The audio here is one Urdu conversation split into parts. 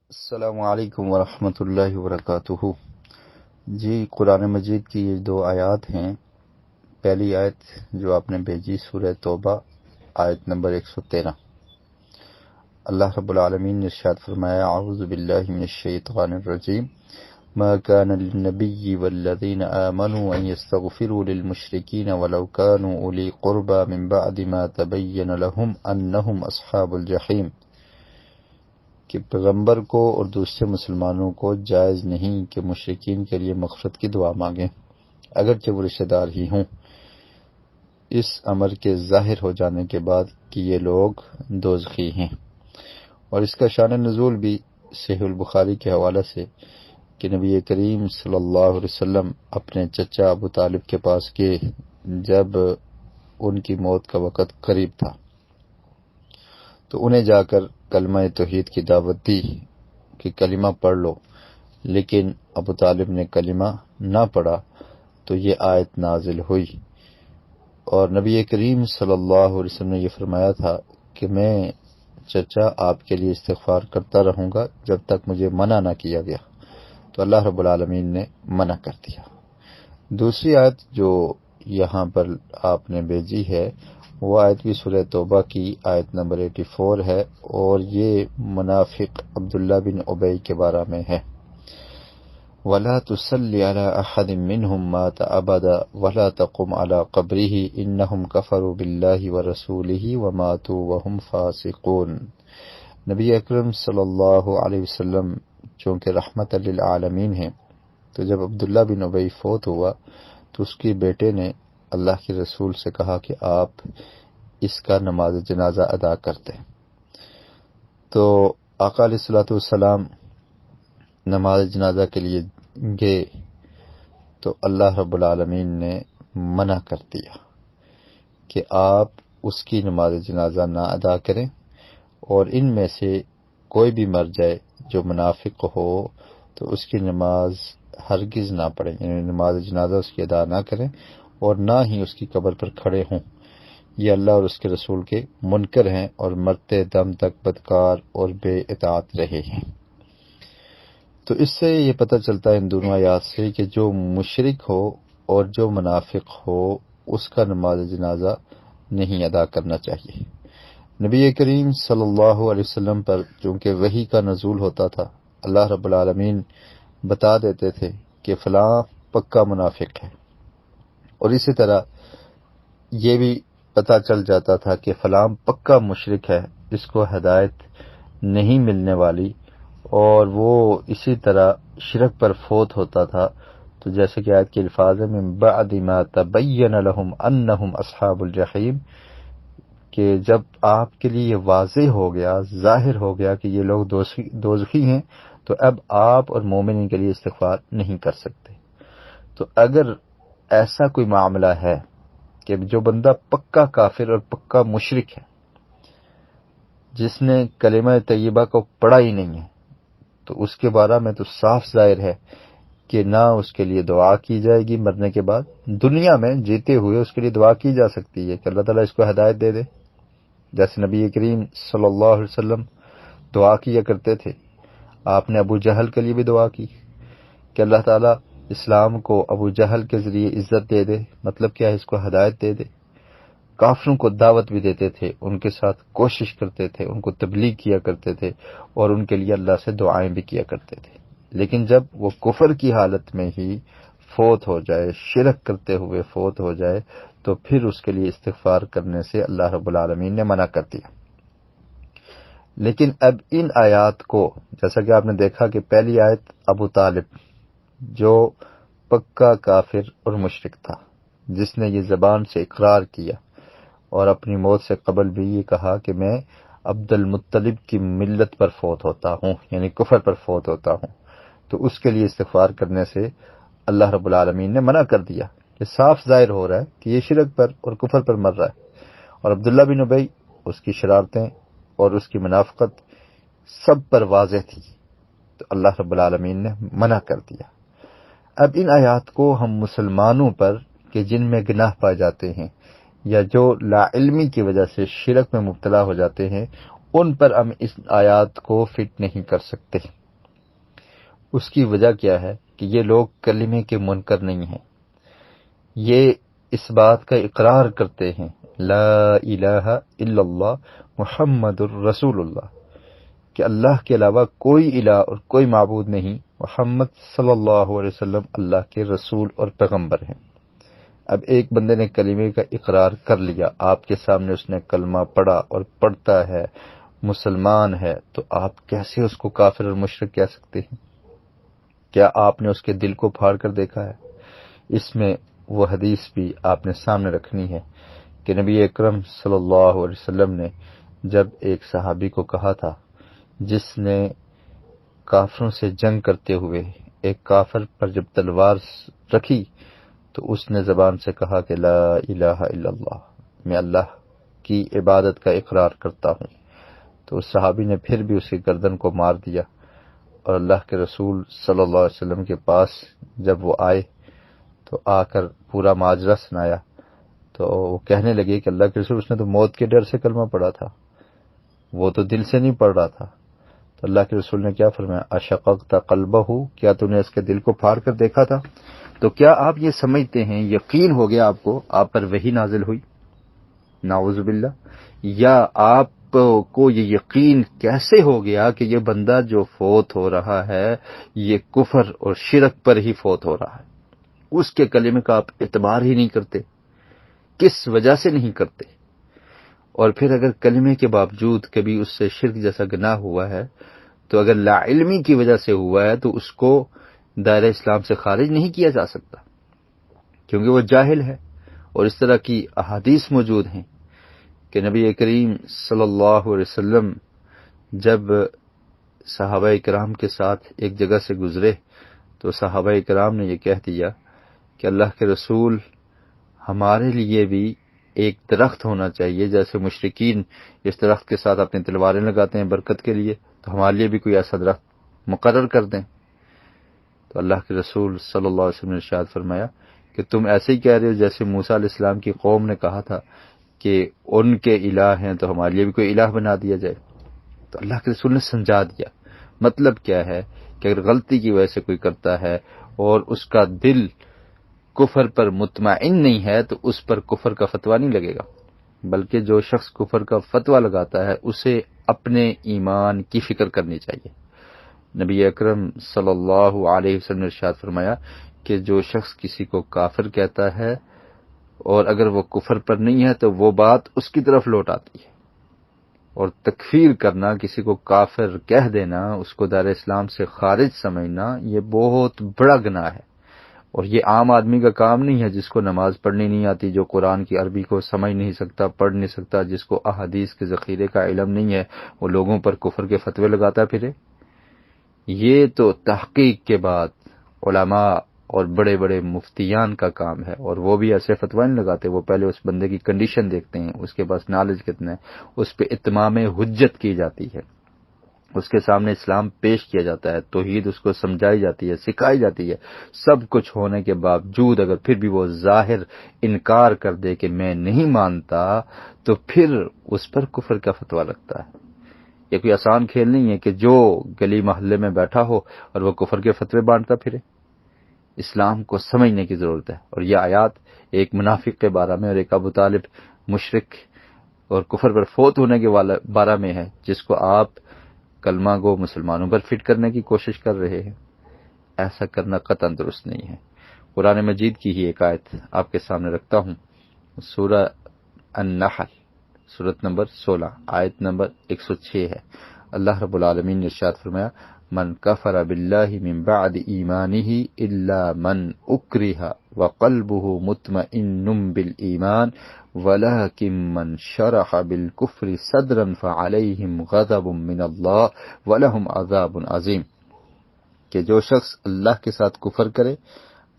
السلام علیکم ورحمۃ اللہ وبرکاتہ۔ جی، قرآن مجید کی یہ دو آیات ہیں۔ پہلی آیت جو آپ نے بھیجی سورہ توبہ آیت نمبر 113۔ اللہ رب العالمین نے ارشاد فرمایا، اعوذ باللہ من الشیطان الرجیم، ما كان للنبي والذين آمنوا أن يستغفروا للمشركين ولو كانوا أولي قربى من بعد ما تبين لهم أنهم أصحاب الجحيم، کہ پیغمبر کو اور دوسرے مسلمانوں کو جائز نہیں کہ مشرکین کے لیے مغفرت کی دعا مانگیں اگرچہ وہ رشتہ دار ہی ہوں، اس امر کے ظاہر ہو جانے کے بعد کہ یہ لوگ دوزخی ہیں۔ اور اس کا شان نزول بھی صحیح البخاری کے حوالے سے کہ نبی کریم صلی اللہ علیہ وسلم اپنے چچا ابو طالب کے پاس گئے جب ان کی موت کا وقت قریب تھا، تو انہیں جا کر کلمہ توحید کی دعوت دی کہ کلمہ پڑھ لو، لیکن ابو طالب نے کلمہ نہ پڑھا تو یہ آیت نازل ہوئی، اور نبی کریم صلی اللہ علیہ وسلم نے یہ فرمایا تھا کہ میں چچا آپ کے لیے استغفار کرتا رہوں گا جب تک مجھے منع نہ کیا گیا، تو اللہ رب العالمین نے منع کر دیا۔ دوسری آیت جو یہاں پر آپ نے بھیجی ہے وہ آیت بھی سورہ توبہ کی آیت نمبر 84 ہے، اور یہ منافق عبداللہ بن ابی کے بارے میں ہے۔ وَلَا تُصَلِّ عَلَىٰ أَحَدٍ مِّنْهُمْ مَاتَ أَبَدًا وَلَا تَقُمْ عَلَىٰ قَبْرِهِ إِنَّهُمْ كَفَرُوا بِاللَّهِ وَرَسُولِهِ وَمَاتُوا وَهُمْ فَاسِقُونَ۔ نبی اکرم صلی اللہ علیہ وسلم چونکہ رحمت للعالمین ہیں، تو جب عبداللہ بن ابی فوت ہوا تو اس کے بیٹے نے اللہ کے رسول سے کہا کہ آپ اس کا نماز جنازہ ادا کرتے۔ تو آقا علیہ الصلوۃ والسلام نماز جنازہ کے لیے گئے تو اللہ رب العالمین نے منع کر دیا کہ آپ اس کی نماز جنازہ نہ ادا کریں، اور ان میں سے کوئی بھی مر جائے جو منافق ہو تو اس کی نماز ہرگز نہ پڑھیں، یعنی نماز جنازہ اس کی ادا نہ کریں اور نہ ہی اس کی قبر پر کھڑے ہوں۔ یہ اللہ اور اس کے رسول کے منکر ہیں اور مرتے دم تک بدکار اور بے اطاعت رہے ہیں۔ تو اس سے یہ پتہ چلتا ہے ان دونوں آیات سے کہ جو مشرک ہو اور جو منافق ہو اس کا نماز جنازہ نہیں ادا کرنا چاہیے۔ نبی کریم صلی اللہ علیہ وسلم پر چونکہ وحی کا نزول ہوتا تھا، اللہ رب العالمین بتا دیتے تھے کہ فلاں پکا منافق ہے، اور اسی طرح یہ بھی پتہ چل جاتا تھا کہ فلاں پکا مشرک ہے، اس کو ہدایت نہیں ملنے والی، اور وہ اسی طرح شرک پر فوت ہوتا تھا۔ تو جیسے کہ آیت کے الفاظ ہیں من بعد ما تبین لهم انہم اصحاب الجحیم، کہ جب آپ کے لیے یہ واضح ہو گیا، ظاہر ہو گیا کہ یہ لوگ دوزخی ہیں، تو اب آپ اور مومن کے لیے استغفار نہیں کر سکتے۔ تو اگر ایسا کوئی معاملہ ہے کہ جو بندہ پکا کافر اور پکا مشرک ہے، جس نے کلمہ طیبہ کو پڑھا ہی نہیں ہے، تو اس کے بارے میں تو صاف ظاہر ہے کہ نہ اس کے لیے دعا کی جائے گی مرنے کے بعد، دنیا میں جیتے ہوئے اس کے لیے دعا کی جا سکتی ہے کہ اللہ تعالیٰ اس کو ہدایت دے دے، جیسے نبی کریم صلی اللہ علیہ وسلم دعا کیا کرتے تھے۔ آپ نے ابو جہل کے لیے بھی دعا کی کہ اللہ تعالیٰ اسلام کو ابو جہل کے ذریعے عزت دے دے، مطلب کیا ہے، اس کو ہدایت دے دے۔ کافروں کو دعوت بھی دیتے تھے، ان کے ساتھ کوشش کرتے تھے، ان کو تبلیغ کیا کرتے تھے، اور ان کے لیے اللہ سے دعائیں بھی کیا کرتے تھے۔ لیکن جب وہ کفر کی حالت میں ہی فوت ہو جائے، شرک کرتے ہوئے فوت ہو جائے، تو پھر اس کے لیے استغفار کرنے سے اللہ رب العالمین نے منع کر دیا۔ لیکن اب ان آیات کو، جیسا کہ آپ نے دیکھا کہ پہلی آیت ابو طالب جو پکا کافر اور مشرک تھا، جس نے یہ زبان سے اقرار کیا اور اپنی موت سے قبل بھی یہ کہا کہ میں عبد المطلب کی ملت پر فوت ہوتا ہوں، یعنی کفر پر فوت ہوتا ہوں، تو اس کے لیے استغفار کرنے سے اللہ رب العالمین نے منع کر دیا کہ صاف ظاہر ہو رہا ہے کہ یہ شرک پر اور کفر پر مر رہا ہے۔ اور عبداللہ بن ابی، اس کی شرارتیں اور اس کی منافقت سب پر واضح تھی، تو اللہ رب العالمین نے منع کر دیا۔ اب ان آیات کو ہم مسلمانوں پر کہ جن میں گناہ پائے جاتے ہیں یا جو لا علمی کی وجہ سے شرک میں مبتلا ہو جاتے ہیں، ان پر ہم اس آیات کو فٹ نہیں کر سکتے۔ اس کی وجہ کیا ہے کہ یہ لوگ کلمے کے منکر نہیں ہیں، یہ اس بات کا اقرار کرتے ہیں لا الہ الا اللہ محمد الرسول اللہ، کہ اللہ کے علاوہ کوئی الہ اور کوئی معبود نہیں، محمد صلی اللہ علیہ وسلم اللہ کے رسول اور پیغمبر ہیں۔ اب ایک بندے نے کلمے کا اقرار کر لیا، آپ کے سامنے اس نے کلمہ پڑھا اور پڑھتا ہے، مسلمان ہے، تو آپ کیسے اس کو کافر اور مشرک کہہ سکتے ہیں؟ کیا آپ نے اس کے دل کو پھاڑ کر دیکھا ہے؟ اس میں وہ حدیث بھی آپ نے سامنے رکھنی ہے کہ نبی اکرم صلی اللہ علیہ وسلم نے جب ایک صحابی کو کہا تھا جس نے کافروں سے جنگ کرتے ہوئے ایک کافر پر جب تلوار رکھی تو اس نے زبان سے کہا کہ لا الہ الا اللہ، میں اللہ کی عبادت کا اقرار کرتا ہوں، تو اس صحابی نے پھر بھی اس کی گردن کو مار دیا، اور اللہ کے رسول صلی اللہ علیہ وسلم کے پاس جب وہ آئے تو آ کر پورا ماجرا سنایا، تو وہ کہنے لگے کہ اللہ کے رسول، اس نے تو موت کے ڈر سے کلمہ پڑھا تھا، وہ تو دل سے نہیں پڑھ رہا تھا۔ تو اللہ کے رسول نے کیا فرمایا؟ اشققت قلبہ، کیا تم نے اس کے دل کو پھاڑ کر دیکھا تھا؟ تو کیا آپ یہ سمجھتے ہیں، یقین ہو گیا آپ کو، آپ پر وحی نازل ہوئی؟ نعوذ باللہ۔ یا آپ کو یہ یقین کیسے ہو گیا کہ یہ بندہ جو فوت ہو رہا ہے یہ کفر اور شرک پر ہی فوت ہو رہا ہے، اس کے کلمے کا آپ اعتبار ہی نہیں کرتے؟ کس وجہ سے نہیں کرتے؟ اور پھر اگر کلمے کے باوجود کبھی اس سے شرک جیسا گناہ ہوا ہے تو اگر لا علمی کی وجہ سے ہوا ہے تو اس کو دائرہ اسلام سے خارج نہیں کیا جا سکتا، کیونکہ وہ جاہل ہے۔ اور اس طرح کی احادیث موجود ہیں کہ نبی کریم صلی اللہ علیہ وسلم جب صحابہ کرام کے ساتھ ایک جگہ سے گزرے تو صحابہ کرام نے یہ کہہ دیا کہ اللہ کے رسول، ہمارے لیے بھی ایک درخت ہونا چاہیے، جیسے مشرکین اس درخت کے ساتھ اپنی تلواریں لگاتے ہیں برکت کے لیے، تو ہمارے لیے بھی کوئی ایسا درخت مقرر کر دیں۔ تو اللہ کے رسول صلی اللہ علیہ وسلم نے ارشاد فرمایا کہ تم ایسے ہی کہہ رہے ہو جیسے موسیٰ علیہ السلام کی قوم نے کہا تھا کہ ان کے الہ ہیں تو ہمارے لیے بھی کوئی الہ بنا دیا جائے۔ تو اللہ کے رسول نے سمجھا دیا۔ مطلب کیا ہے کہ اگر غلطی کی وجہ سے کوئی کرتا ہے اور اس کا دل کفر پر مطمئن نہیں ہے تو اس پر کفر کا فتویٰ نہیں لگے گا، بلکہ جو شخص کفر کا فتویٰ لگاتا ہے اسے اپنے ایمان کی فکر کرنی چاہیے۔ نبی اکرم صلی اللہ علیہ وسلم نے ارشاد فرمایا کہ جو شخص کسی کو کافر کہتا ہے اور اگر وہ کفر پر نہیں ہے تو وہ بات اس کی طرف لوٹ آتی ہے، اور تکفیر کرنا، کسی کو کافر کہہ دینا، اس کو دائرہ اسلام سے خارج سمجھنا، یہ بہت بڑا گناہ ہے۔ اور یہ عام آدمی کا کام نہیں ہے، جس کو نماز پڑھنی نہیں آتی، جو قرآن کی عربی کو سمجھ نہیں سکتا، پڑھ نہیں سکتا، جس کو احادیث کے ذخیرے کا علم نہیں ہے، وہ لوگوں پر کفر کے فتوے لگاتا پھرے۔ یہ تو تحقیق کے بعد علماء اور بڑے بڑے مفتیان کا کام ہے، اور وہ بھی ایسے فتویٰ نہیں لگاتے، وہ پہلے اس بندے کی کنڈیشن دیکھتے ہیں، اس کے پاس نالج کتنا ہے، اس پہ اتمام حجت کی جاتی ہے، اس کے سامنے اسلام پیش کیا جاتا ہے، توحید اس کو سمجھائی جاتی ہے، سکھائی جاتی ہے۔ سب کچھ ہونے کے باوجود اگر پھر بھی وہ ظاہر انکار کر دے کہ میں نہیں مانتا، تو پھر اس پر کفر کا فتویٰ لگتا ہے۔ یہ کوئی آسان کھیل نہیں ہے کہ جو گلی محلے میں بیٹھا ہو اور وہ کفر کے فتوے بانٹتا پھرے۔ اسلام کو سمجھنے کی ضرورت ہے، اور یہ آیات ایک منافق کے بارے میں اور ایک ابو طالب مشرک اور کفر پر فوت ہونے کے بارے میں ہے، جس کو آپ کلمہ گو مسلمانوں پر فٹ کرنے کی کوشش کر رہے ہیں۔ ایسا کرنا قطعاً درست نہیں ہے۔ قرآن مجید کی ہی ایک آیت آپ کے سامنے رکھتا ہوں، سورہ النحل، سورۃ نمبر 16، آیت نمبر 106 ہے۔ اللہ رب العالمین نے ارشاد فرمایا، من کفر باللہ من بعد ایمانہ الا من اکرہ وقلبہ مطمئن بالایمان ولکن من شرح بالکفر صدرا فعلیہم غضب من اللہ ولہم عذاب عظیم، کہ جو شخص اللہ کے ساتھ کفر کرے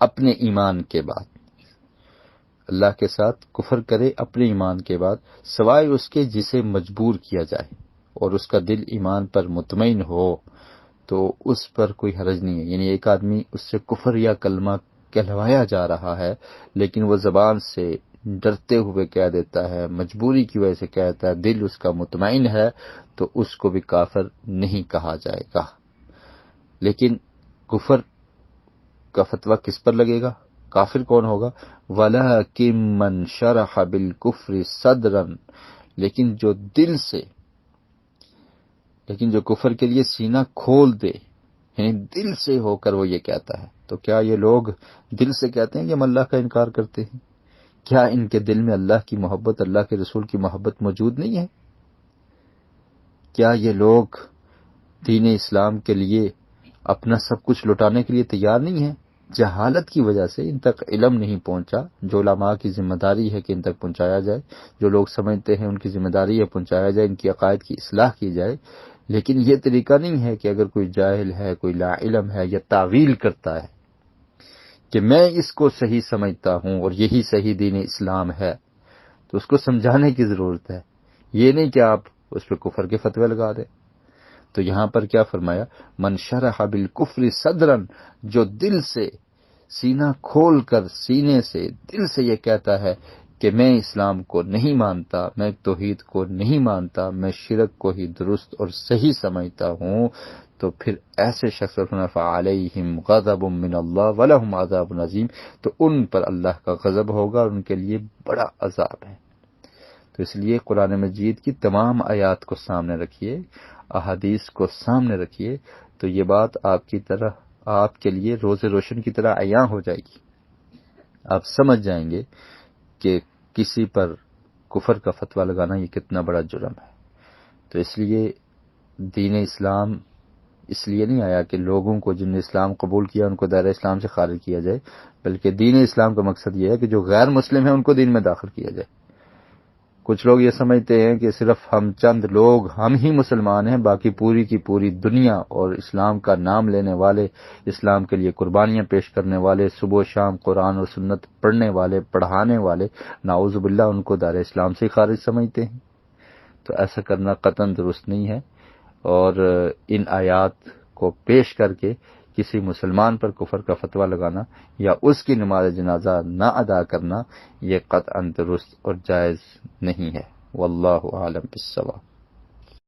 اپنے ایمان کے بعد، اللہ کے ساتھ کفر کرے اپنے ایمان کے بعد، سوائے اس کے جسے مجبور کیا جائے اور اس کا دل ایمان پر مطمئن ہو، تو اس پر کوئی حرج نہیں ہے۔ یعنی ایک آدمی اس سے کفر یا کلمہ کہلوایا جا رہا ہے لیکن وہ زبان سے ڈرتے ہوئے کہہ دیتا ہے، مجبوری کی وجہ سے کہتا ہے، دل اس کا مطمئن ہے، تو اس کو بھی کافر نہیں کہا جائے گا۔ لیکن کفر کا فتویٰ کس پر لگے گا؟ کافر کون ہوگا؟ وَلَٰكِن مَّن شَرَحَ بِالْكُفْرِ صَدْرًا، لیکن جو کفر کے لیے سینہ کھول دے، یعنی دل سے ہو کر وہ یہ کہتا ہے۔ تو کیا یہ لوگ دل سے کہتے ہیں کہ ہم اللہ کا انکار کرتے ہیں؟ کیا ان کے دل میں اللہ کی محبت، اللہ کے رسول کی محبت موجود نہیں ہے؟ کیا یہ لوگ دین اسلام کے لیے اپنا سب کچھ لٹانے کے لیے تیار نہیں ہیں؟ جہالت کی وجہ سے ان تک علم نہیں پہنچا، جو علماء کی ذمہ داری ہے کہ ان تک پہنچایا جائے، جو لوگ سمجھتے ہیں ان کی ذمہ داری ہے پہنچایا جائے، ان کی عقائد کی اصلاح کی جائے۔ لیکن یہ طریقہ نہیں ہے کہ اگر کوئی جاہل ہے، کوئی لا علم ہے یا تعویل کرتا ہے کہ میں اس کو صحیح سمجھتا ہوں اور یہی صحیح دین اسلام ہے، تو اس کو سمجھانے کی ضرورت ہے، یہ نہیں کہ آپ اس پہ کفر کے فتوے لگا دیں۔ تو یہاں پر کیا فرمایا؟ من شرح بالکفر صدرا، جو دل سے سینہ کھول کر، سینے سے، دل سے یہ کہتا ہے کہ میں اسلام کو نہیں مانتا، میں توحید کو نہیں مانتا، میں شرک کو ہی درست اور صحیح سمجھتا ہوں، تو پھر ایسے شخص پر فعلیہم غضب من اللہ ولہم عذاب عظیم، تو ان پر اللہ کا غضب ہوگا اور ان کے لیے بڑا عذاب ہے۔ تو اس لیے قرآن مجید کی تمام آیات کو سامنے رکھیے، احادیث کو سامنے رکھیے، تو یہ بات آپ کے لیے روز روشن کی طرح عیاں ہو جائے گی۔ آپ سمجھ جائیں گے کہ کسی پر کفر کا فتویٰ لگانا یہ کتنا بڑا جرم ہے۔ تو اس لیے دین اسلام اس لیے نہیں آیا کہ لوگوں کو جن نے اسلام قبول کیا ان کو دائرہ اسلام سے خارج کیا جائے، بلکہ دین اسلام کا مقصد یہ ہے کہ جو غیر مسلم ہیں ان کو دین میں داخل کیا جائے۔ کچھ لوگ یہ سمجھتے ہیں کہ صرف ہم چند لوگ ہم ہی مسلمان ہیں، باقی پوری کی پوری دنیا اور اسلام کا نام لینے والے، اسلام کے لیے قربانیاں پیش کرنے والے، صبح و شام قرآن اور سنت پڑھنے والے، پڑھانے والے، نعوذ باللہ ان کو دائرہ اسلام سے خارج سمجھتے ہیں۔ تو ایسا کرنا قطعاً درست نہیں ہے، اور ان آیات کو پیش کر کے کسی مسلمان پر کفر کا فتویٰ لگانا یا اس کی نماز جنازہ نہ ادا کرنا یہ قطعاً درست اور جائز نہیں ہے۔ واللہ اعلم بالصواب۔